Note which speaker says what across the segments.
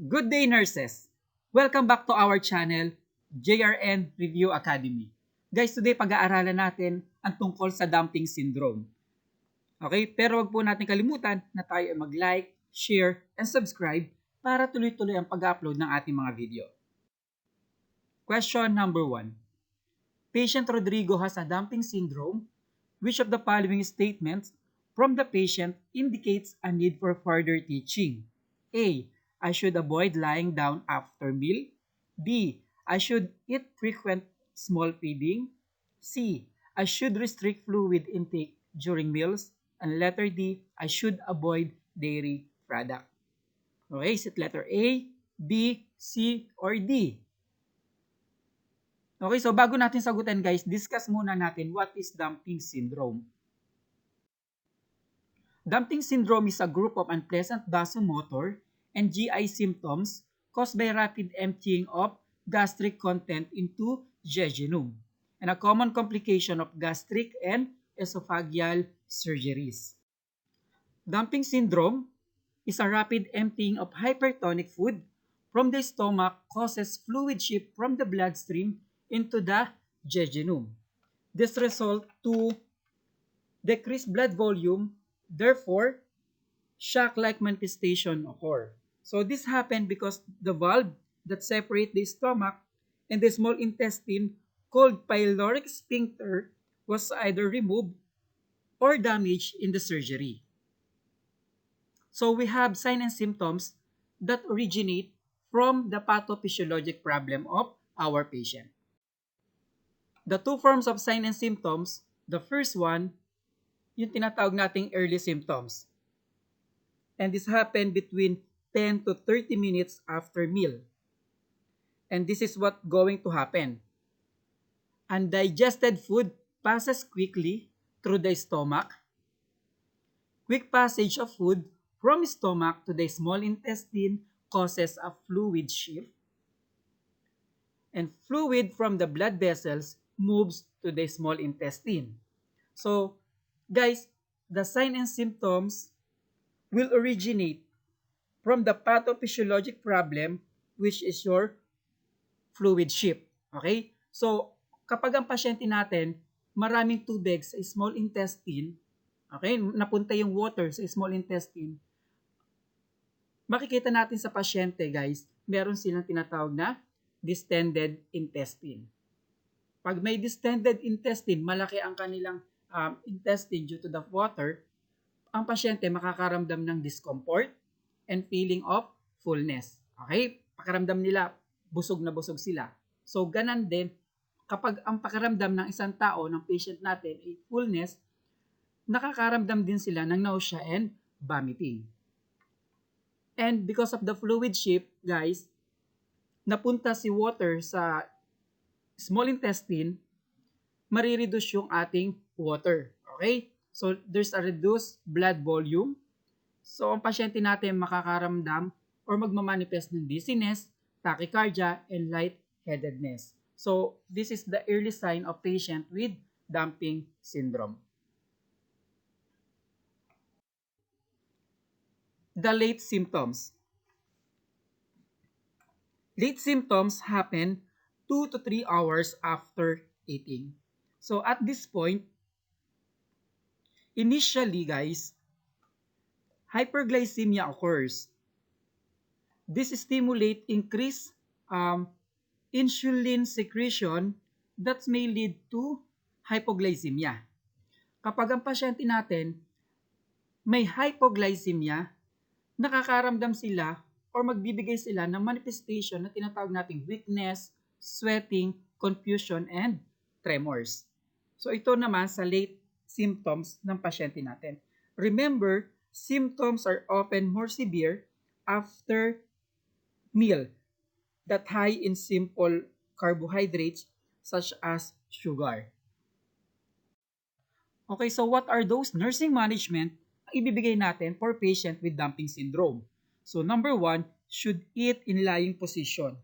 Speaker 1: Good day, nurses! Welcome back to our channel, JRN Review Academy. Guys, today pag-aaralan natin ang tungkol sa dumping syndrome. Okay, pero wag po natin kalimutan na tayo ay mag-like, share, and subscribe para tuloy-tuloy ang pag-upload ng ating mga video. Question number 1. Patient Rodrigo has a dumping syndrome. Which of the following statements from the patient indicates a need for further teaching? A. I should avoid lying down after meal. B. I should eat frequent small feeding. C. I should restrict fluid intake during meals. And letter D. I should avoid dairy product. Okay, is it letter A, B, C, or D? Okay, so bago natin sagutin guys, discuss muna natin what is dumping syndrome. Dumping syndrome is a group of unpleasant vasomotor and GI symptoms caused by rapid emptying of gastric content into jejunum, and a common complication of gastric and esophageal surgeries. Dumping syndrome is a rapid emptying of hypertonic food from the stomach causes fluid shift from the bloodstream into the jejunum. This results to decreased blood volume, therefore, shock-like manifestation occur. So this happened because the valve that separate the stomach and the small intestine called pyloric sphincter was either removed or damaged in the surgery. So we have signs and symptoms that originate from the pathophysiologic problem of our patient. The two forms of signs and symptoms, the first one, yung tinatawag nating early symptoms. And this happened between 10 to 30 minutes after meal. And this is what going to happen. Undigested food passes quickly through the stomach. Quick passage of food from stomach to the small intestine causes a fluid shift. And fluid from the blood vessels moves to the small intestine. So, guys, the signs and symptoms will originate from the pathophysiologic problem, which is your fluid shift. Okay? So, kapag ang pasyente natin, maraming tubig sa small intestine, okay, napunta yung water sa small intestine, makikita natin sa pasyente, guys, meron silang tinatawag na distended intestine. Pag may distended intestine, malaki ang kanilang intestine due to the water, ang pasyente makakaramdam ng discomfort and feeling of fullness. Okay? Pakiramdam nila, busog na busog sila. So, ganan din, kapag ang pakiramdam ng isang tao, ng patient natin, ay fullness, nakakaramdam din sila ng nausea and vomiting. And because of the fluid shift, guys, napunta si water sa small intestine, marireduce yung ating water. Okay? So, there's a reduced blood volume. So, ang pasyente natin makakaramdam or magmamanifest ng dizziness, tachycardia, and lightheadedness. So, this is the early sign of patient with dumping syndrome. The late symptoms. Late symptoms happen 2 to 3 hours after eating. So, at this point, initially, guys, hyperglycemia occurs. This stimulates increased insulin secretion that may lead to hypoglycemia. Kapag ang pasyente natin may hypoglycemia, nakakaramdam sila or magbibigay sila ng manifestation na tinatawag nating weakness, sweating, confusion, and tremors. So ito naman sa late symptoms ng pasyente natin. Remember, symptoms are often more severe after meal that high in simple carbohydrates such as sugar. Okay, so what are those nursing management ang ibibigay natin for patient with dumping syndrome? So number 1, should eat in lying position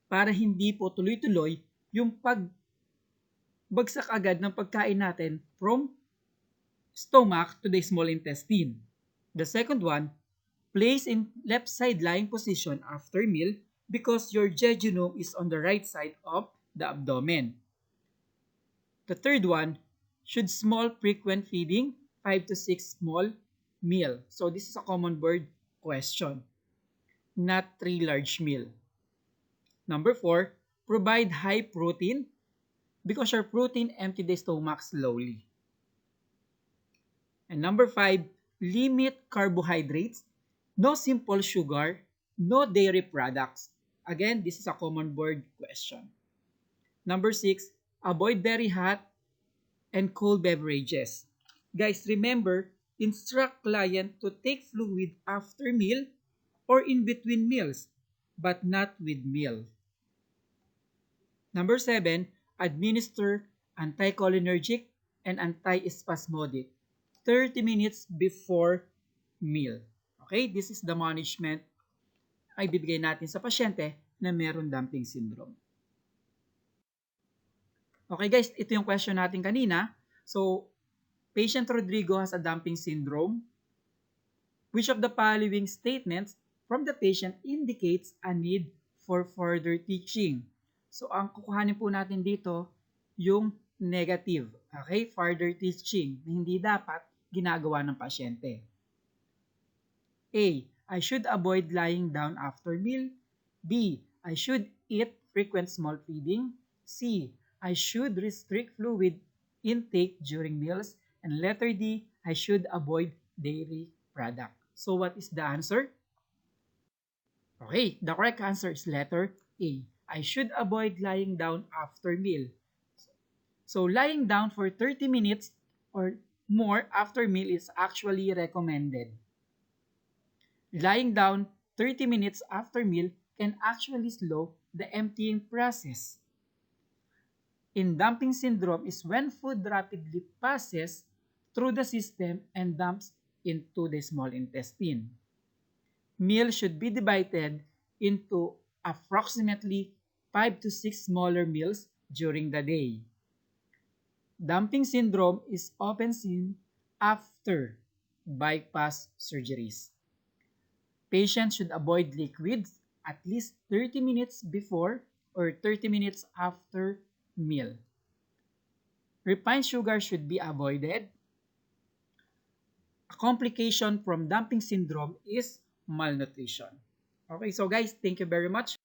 Speaker 1: para hindi po tuloy-tuloy yung pagbagsak agad ng pagkain natin from stomach to the small intestine. The second one, Place in left side lying position after meal because your jejunum is on the right side of the abdomen. The third one, should small frequent feeding, 5 to 6 small meal. So this is a common word question, not 3 large meal. Number 4, provide high protein because your protein empty the stomach slowly. And number 5, limit carbohydrates, no simple sugar, no dairy products. Again, this is a common word question. Number 6, avoid very hot and cold beverages. Guys, remember, instruct client to take fluid after meal or in between meals, but not with meal. Number 7, administer anticholinergic and antispasmodic 30 minutes before meal. Okay, this is the management ay bibigay natin sa pasyente na meron dumping syndrome. Okay guys, ito yung question natin kanina. So, patient Rodrigo has a dumping syndrome. Which of the following statements from the patient indicates a need for further teaching? So, ang kukuhanin po natin dito, yung negative. Okay? Further teaching na hindi dapat ginagawa ng pasyente. A. I should avoid lying down after meal. B. I should eat frequent small feeding. C. I should restrict fluid intake during meals. And letter D. I should avoid dairy product. So what is the answer? Okay, the correct answer is letter A. I should avoid lying down after meal. So lying down for 30 minutes or more after meal is actually recommended. Lying down 30 minutes after meal can actually slow the emptying process. In dumping syndrome is when food rapidly passes through the system and dumps into the small intestine. Meal should be divided into approximately 5 to 6 smaller meals during the day. Dumping syndrome is often seen after bypass surgeries. Patients should avoid liquids at least 30 minutes before or 30 minutes after meal. Refined sugar should be avoided. A complication from dumping syndrome is malnutrition. Okay, so guys, thank you very much.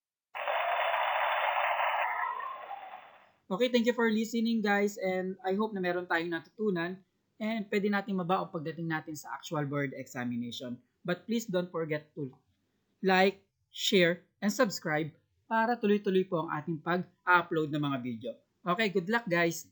Speaker 1: Okay, thank you for listening guys, and I hope na meron tayong natutunan and pwede natin mabaon pagdating natin sa actual board examination. But please don't forget to like, share, and subscribe para tuloy-tuloy po ang ating pag-upload ng mga video. Okay, good luck guys!